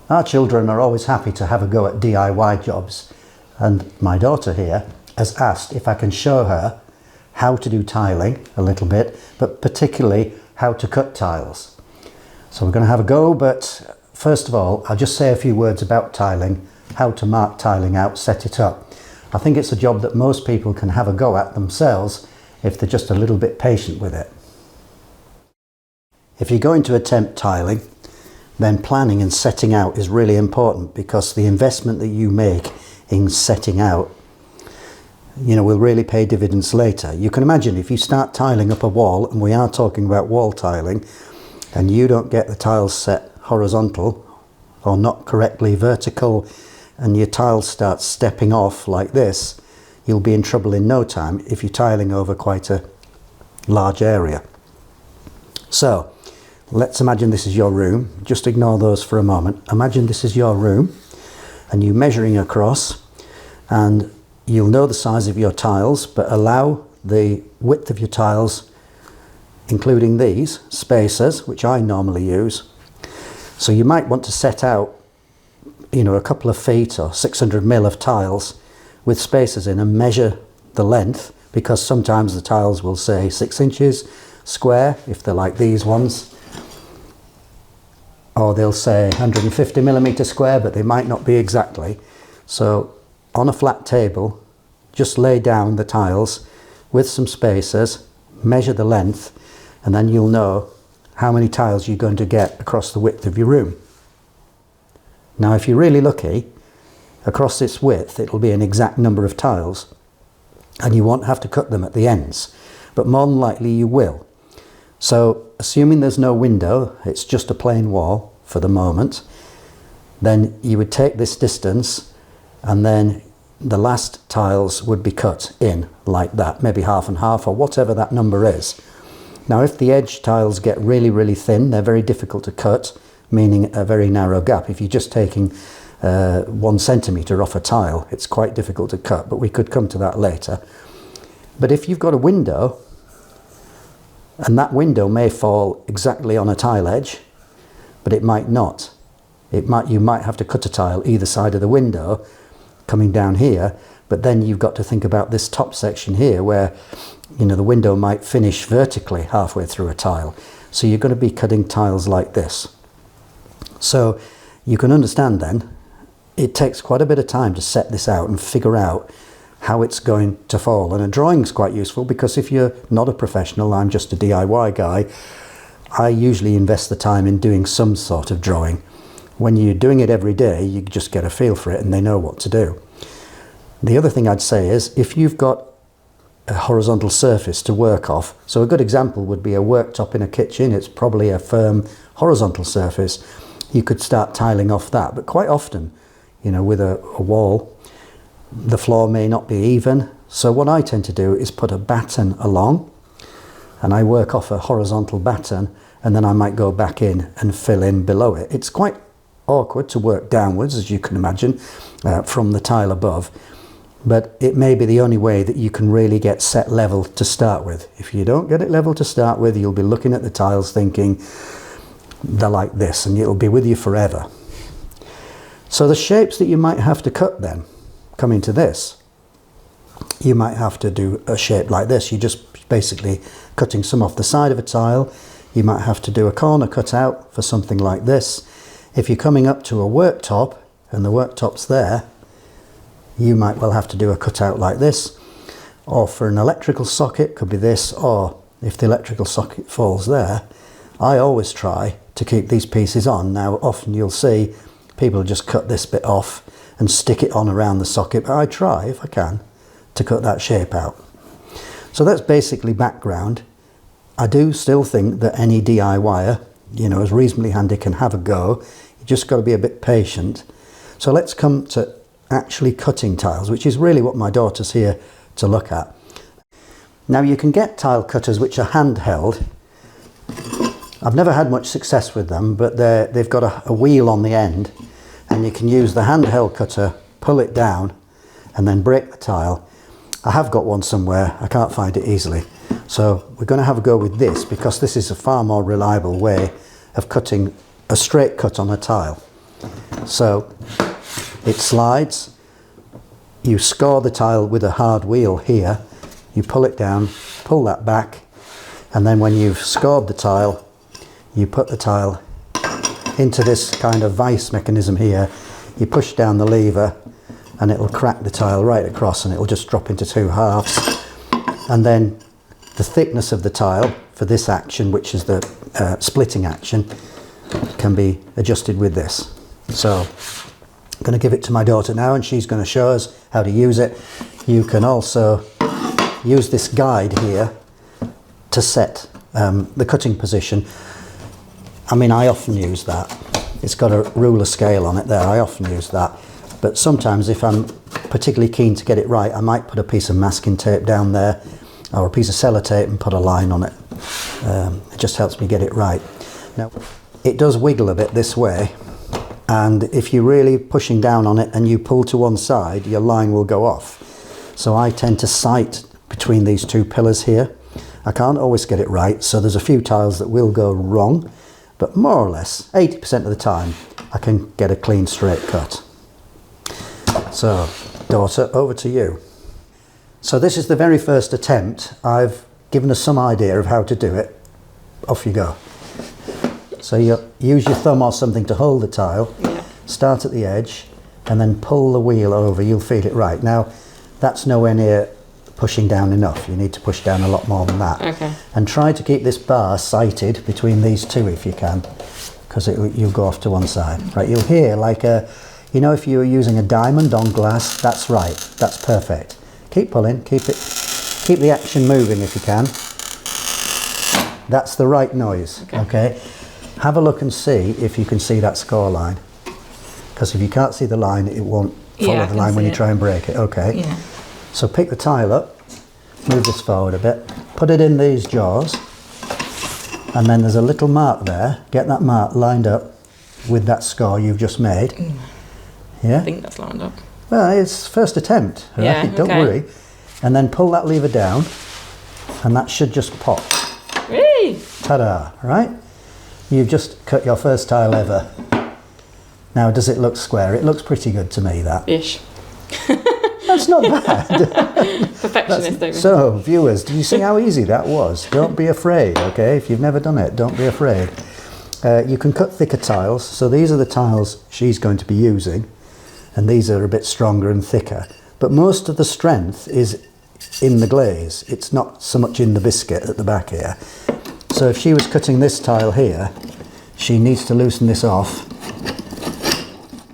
Our children are always happy to have a go at DIY jobs, and my daughter here has asked if I can show her how to do tiling a little bit, but particularly how to cut tiles. So we're going to have a go, but first of all, I'll just say a few words about tiling, how to mark tiling out, set it up. I think it's a job that most people can have a go at themselves if they're just a little bit patient with it. If you're going to attempt tiling, then planning and setting out is really important, because the investment that you make in setting out, will really pay dividends later. You can imagine if you start tiling up a wall, and we are talking about wall tiling, and you don't get the tiles set horizontal or not correctly vertical, and your tiles start stepping off like this, you'll be in trouble in no time if you're tiling over quite a large area. So let's imagine this is your room. Just ignore those for a moment. Imagine this is your room and you're measuring across, and you'll know the size of your tiles, but allow the width of your tiles, including these spacers, which I normally use. So you might want to set out, a couple of feet or 600 mil of tiles with spacers in, and measure the length, because sometimes the tiles will say 6 inches square if they're like these ones, or they'll say 150 millimeter square, but they might not be exactly. So on a flat table, just lay down the tiles with some spacers, measure the length, and then you'll know how many tiles you're going to get across the width of your room. Now, if you're really lucky, across this width it'll be an exact number of tiles, and you won't have to cut them at the ends, but more than likely you will. So assuming there's no window, it's just a plain wall for the moment, then you would take this distance, and then the last tiles would be cut in like that, maybe half and half or whatever that number is. Now if the edge tiles get really, really thin, they're very difficult to cut, meaning a very narrow gap. If you're just taking 1 centimetre off a tile, it's quite difficult to cut, but we could come to that later. But if you've got a window, and that window may fall exactly on a tile edge, but it might not. You might have to cut a tile either side of the window coming down here, but then you've got to think about this top section here where the window might finish vertically halfway through a tile. So you're going to be cutting tiles like this. So you can understand then, it takes quite a bit of time to set this out and figure out how it's going to fall. And a drawing is quite useful, because if you're not a professional, I'm just a DIY guy, I usually invest the time in doing some sort of drawing. When you're doing it every day, you just get a feel for it and they know what to do. The other thing I'd say is, if you've got a horizontal surface to work off, so a good example would be a worktop in a kitchen. It's probably a firm horizontal surface. You could start tiling off that, but quite often, with a wall, the floor may not be even. So what I tend to do is put a batten along, and I work off a horizontal batten, and then I might go back in and fill in below it. It's quite awkward to work downwards, as you can imagine, from the tile above, but it may be the only way that you can really get set level to start with. If you don't get it level to start with, you'll be looking at the tiles thinking they're like this, and it'll be with you forever. So the shapes that you might have to cut then, coming to this, you might have to do a shape like this. You're just basically cutting some off the side of a tile. You might have to do a corner cut out for something like this. If you're coming up to a worktop and the worktop's there, you might well have to do a cutout like this. Or for an electrical socket, could be this, or if the electrical socket falls there, I always try to keep these pieces on. Now often you'll see people just cut this bit off and stick it on around the socket, but I try, if I can, to cut that shape out. So that's basically background. I do still think that any DIYer, is reasonably handy, can have a go. You just got to be a bit patient. So let's come to actually cutting tiles, which is really what my daughter's here to look at. Now you can get tile cutters which are handheld. I've never had much success with them, but they've got a wheel on the end, and you can use the handheld cutter, pull it down, and then break the tile. I have got one somewhere, I can't find it easily. So we're going to have a go with this, because this is a far more reliable way of cutting a straight cut on a tile. So it slides, you score the tile with a hard wheel here, you pull it down, pull that back, and then when you've scored the tile, you put the tile into this kind of vice mechanism here, you push down the lever and it'll crack the tile right across and it'll just drop into two halves. And then the thickness of the tile for this action, which is the splitting action, can be adjusted with this. So I'm going to give it to my daughter now and she's going to show us how to use it. You can also use this guide here to set the cutting position. I mean, I often use that. It's got a ruler scale on it there. I often use that. But sometimes if I'm particularly keen to get it right, I might put a piece of masking tape down there or a piece of sellotape and put a line on it. It just helps me get it right. Now, it does wiggle a bit this way, and if you're really pushing down on it and you pull to one side, your line will go off. So I tend to sight between these two pillars here. I can't always get it right, so there's a few tiles that will go wrong, but more or less 80% of the time I can get a clean straight cut. So daughter, over to you. So this is the very first attempt. I've given us some idea of how to do it. Off you go. So you use your thumb or something to hold the tile, start at the edge and then pull the wheel over. You'll feel it right. Now that's nowhere near pushing down enough. You need to push down a lot more than that. Okay. And try to keep this bar sighted between these two if you can, because you'll go off to one side. Right, you'll hear like a, you know, if you were using a diamond on glass, that's right, that's perfect. Keep pulling, keep the action moving if you can. That's the right noise, okay? Have a look and see if you can see that score line. Because if you can't see the line, it won't follow the line when you try and break it, okay? Yeah. So pick the tile up, move this forward a bit, put it in these jaws, and then there's a little mark there. Get that mark lined up with that score you've just made. Yeah? I think that's lined up. Well, it's first attempt, right? Yeah, Don't worry. And then pull that lever down, and that should just pop. Really? Ta-da, right? You've just cut your first tile ever. Now, does it look square? It looks pretty good to me, that. Ish. That's not bad. Perfectionist, don't we? So, viewers, do you see how easy that was? Don't be afraid, okay? If you've never done it, don't be afraid. You can cut thicker tiles. So these are the tiles she's going to be using, and these are a bit stronger and thicker. But most of the strength is in the glaze. It's not so much in the biscuit at the back here. So if she was cutting this tile here, she needs to loosen this off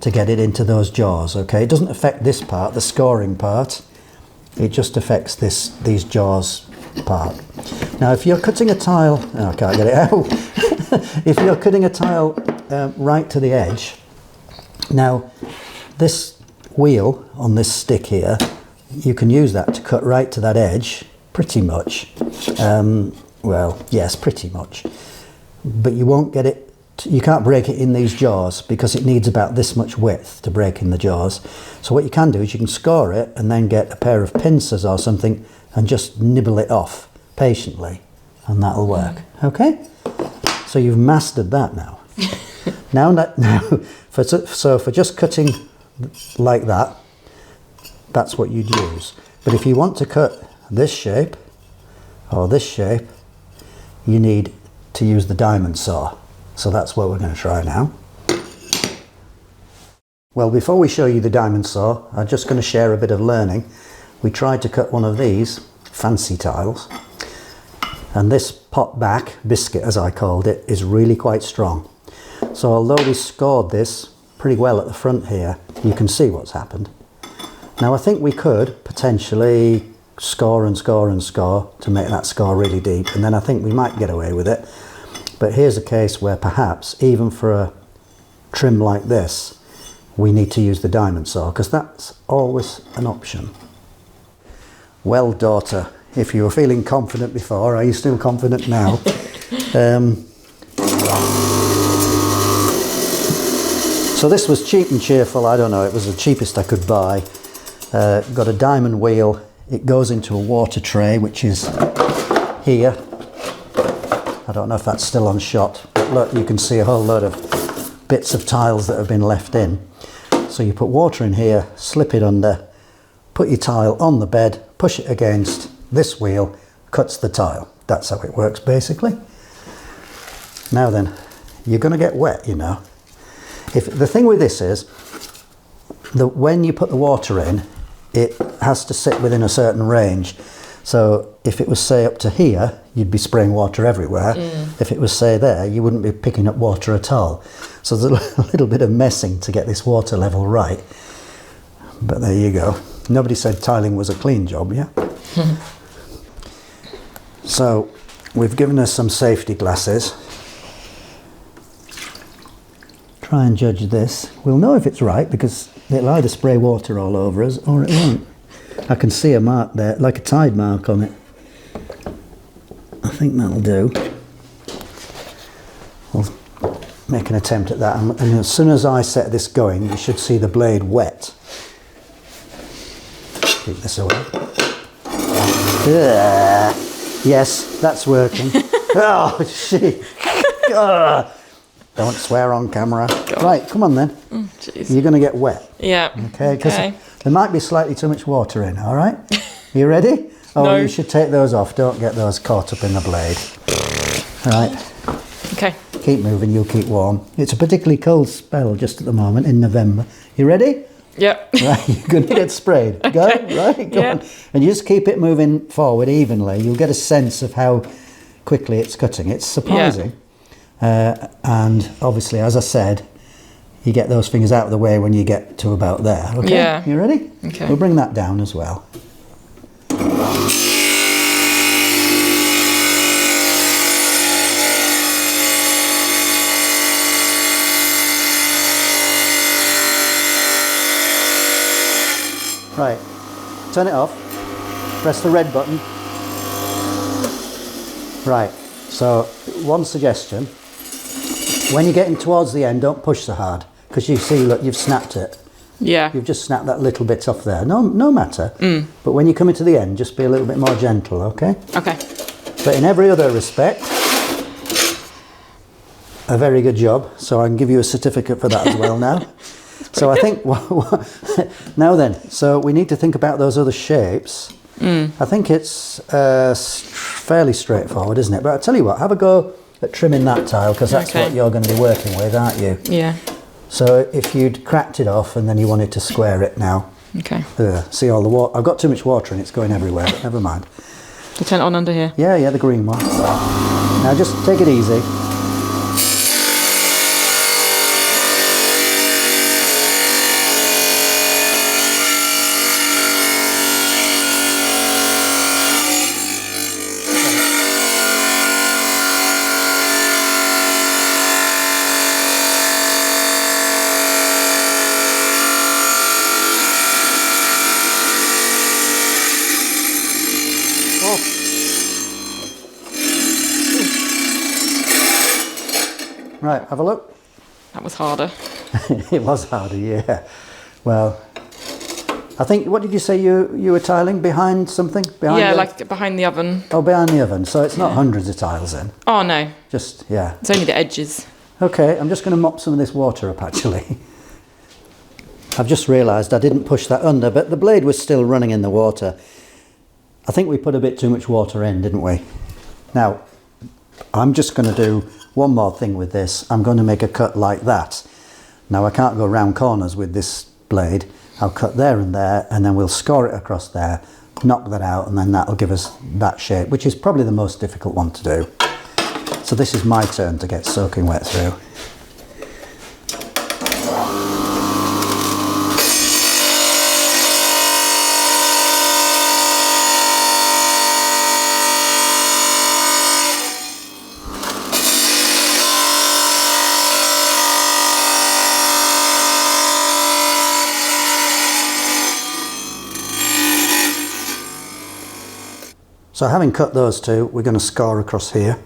to get it into those jaws, okay? It doesn't affect this part, the scoring part. It just affects these jaws part. Now, if you're cutting a tile, oh, I can't get it out. If you're cutting a tile right to the edge, now this wheel on this stick here, you can use that to cut right to that edge, pretty much. Well, yes, pretty much. But you won't get it, you can't break it in these jaws because it needs about this much width to break in the jaws. So what you can do is you can score it and then get a pair of pincers or something and just nibble it off patiently, and that'll work. Okay? So you've mastered that now. For just cutting like that, that's what you'd use. But if you want to cut this shape or this shape, you need to use the diamond saw. So that's what we're going to try now. Well, before we show you the diamond saw, I'm just going to share a bit of learning. We tried to cut one of these fancy tiles, and this pot back biscuit, as I called it, is really quite strong. So although we scored this pretty well at the front here, you can see what's happened. Now I think we could potentially score and score and score to make that score really deep, and then I think we might get away with it. But here's a case where perhaps even for a trim like this, we need to use the diamond saw, because that's always an option. Well, daughter, if you were feeling confident before, are you still confident now? So this was cheap and cheerful. I don't know, it was the cheapest I could buy. Got a diamond wheel. It goes into a water tray, which is here. I don't know if that's still on shot, but look, you can see a whole load of bits of tiles that have been left in. So you put water in here, slip it under, put your tile on the bed, push it against this wheel, cuts the tile. That's how it works basically. Now then, you're going to get wet, you know. If the thing with this is that when you put the water in, it has to sit within a certain range. So if it was, say, up to here, you'd be spraying water everywhere. If it was, say, there, you wouldn't be picking up water at all. So there's a little bit of messing to get this water level right. But there you go. Nobody said tiling was a clean job, yeah? So we've given us some safety glasses. Try and judge this. We'll know if it's right because it'll either spray water all over us or it won't. I can see a mark there, like a tide mark on it. I think that'll do. We'll make an attempt at that, and as soon as I set this going, you should see the blade wet. Keep this away. Yes, that's working. Oh, shit. Don't swear on camera. God. Right, come on then. You're going to get wet. Yeah. Okay, because there might be slightly too much water in, all right? You ready? Oh, no. You should take those off. Don't get those caught up in the blade. All right. Okay. Keep moving, you'll keep warm. It's a particularly cold spell just at the moment in November. You ready? Yep. Right, you're going to get sprayed. Go, right, go on. And just keep it moving forward evenly. You'll get a sense of how quickly it's cutting. It's surprising. And obviously, as I said, you get those fingers out of the way when you get to about there. Okay? Yeah. You ready? Okay. We'll bring that down as well. Right, turn it off, press the red button. Right, so one suggestion, when you're getting towards the end, don't push so hard, because you see, look, you've snapped it. Yeah. You've just snapped that little bit off there. No matter. But when you come into the end, just be a little bit more gentle, okay? Okay. But in every other respect, a very good job. So I can give you a certificate for that as well now. So I think, now then, so we need to think about those other shapes. I think it's fairly straightforward, isn't it? But I'll tell you what, have a go at trimming that tile, because that's what you're going to be working with, aren't you? Yeah. So if you'd cracked it off and then you wanted to square it now. Okay. See all the water? I've got too much water and it's going everywhere, but never mind. You turn it on under here? Yeah, the green one. Now just take it easy. Right, have a look. That was harder. It was harder, yeah. Well, I think, what did you say you were tiling behind something? Yeah, like behind the oven. Oh, behind the oven. So it's not hundreds of tiles in. Oh, no. Just, yeah. It's only the edges. Okay, I'm just going to mop some of this water up, actually. I've just realised I didn't push that under, but the blade was still running in the water. I think we put a bit too much water in, didn't we? Now, I'm just going to do one more thing with this. I'm going to make a cut like that. Now I can't go round corners with this blade. I'll cut there and there, and then we'll score it across there, knock that out, and then that'll give us that shape, which is probably the most difficult one to do. So this is my turn to get soaking wet through. So having cut those two, we're going to score across here.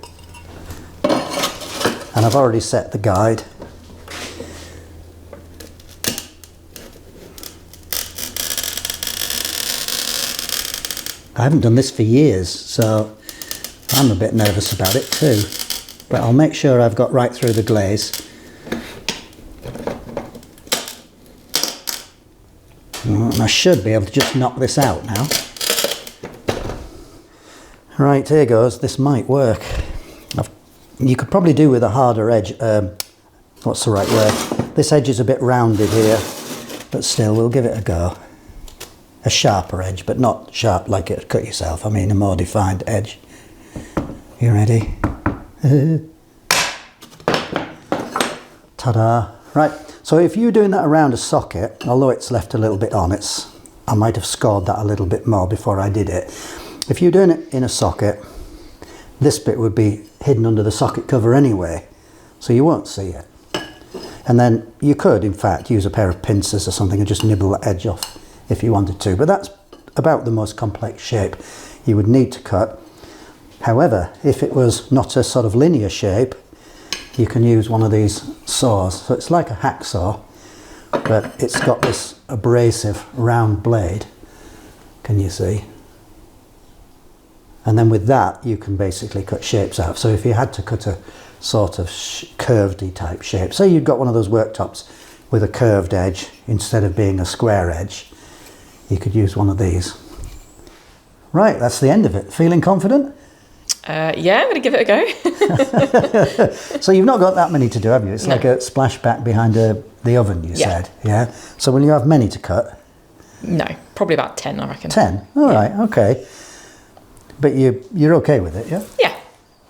And I've already set the guide. I haven't done this for years, so I'm a bit nervous about it too. But I'll make sure I've got right through the glaze. And I should be able to just knock this out now. Right, here goes. This might work. You could probably do with a harder edge. What's the right word? This edge is a bit rounded here, but still, we'll give it a go. A sharper edge, but not sharp like it'd cut yourself. I mean, a more defined edge. You ready? Ta-da! Right. So if you're doing that around a socket, although it's left a little bit on, I might have scored that a little bit more before I did it. If you're doing it in a socket, this bit would be hidden under the socket cover anyway, so you won't see it. And then you could, in fact, use a pair of pincers or something and just nibble the edge off if you wanted to, but that's about the most complex shape you would need to cut. However, if it was not a sort of linear shape, you can use one of these saws. So it's like a hacksaw, but it's got this abrasive round blade. Can you see? And then with that, you can basically cut shapes out. So if you had to cut a sort of curvedy type shape, say you've got one of those worktops with a curved edge instead of being a square edge, you could use one of these. Right, that's the end of it. Feeling confident? Yeah, I'm going to give it a go. So you've not got that many to do, have you? It's like a splashback behind the oven, you said. Yeah. So will you have many to cut? No, probably about 10, I reckon. 10? All right, okay. But you're okay with it, yeah? Yeah.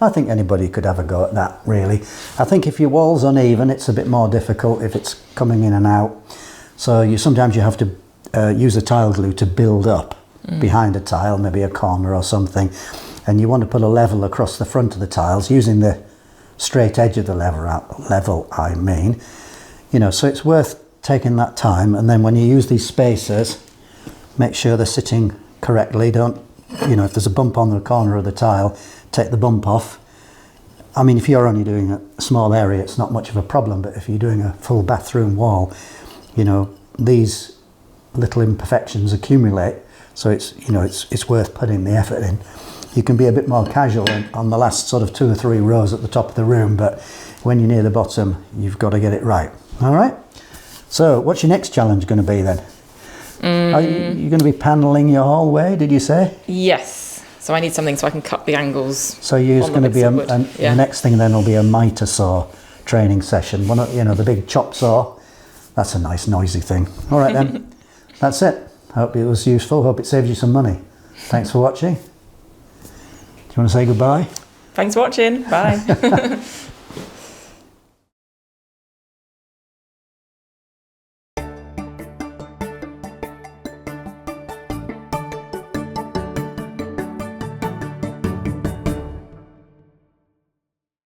I think anybody could have a go at that, really. I think if your wall's uneven, it's a bit more difficult if it's coming in and out. So sometimes you have to use a tile glue to build up behind a tile, maybe a corner or something. And you want to put a level across the front of the tiles using the straight edge of the level, I mean. You know, so it's worth taking that time. And then when you use these spacers, make sure they're sitting correctly. Don't, you know, if there's a bump on the corner of the tile, take the bump off. I mean, if you're only doing a small area, it's not much of a problem. But if you're doing a full bathroom wall, you know, these little imperfections accumulate. So it's worth putting the effort in. You can be a bit more casual on the last sort of 2 or 3 rows at the top of the room, but when you're near the bottom, you've got to get it right. All right? So what's your next challenge going to be then? Are you going to be panelling your hallway, did you say? Yes. So I need something so I can cut the angles. So you're going to be the next thing then will be a mitre saw training session. One of, you know, the big chop saw. That's a nice noisy thing. All right then. That's it. Hope it was useful. Hope it saved you some money. Thanks for watching. Do you want to say goodbye? Thanks for watching. Bye.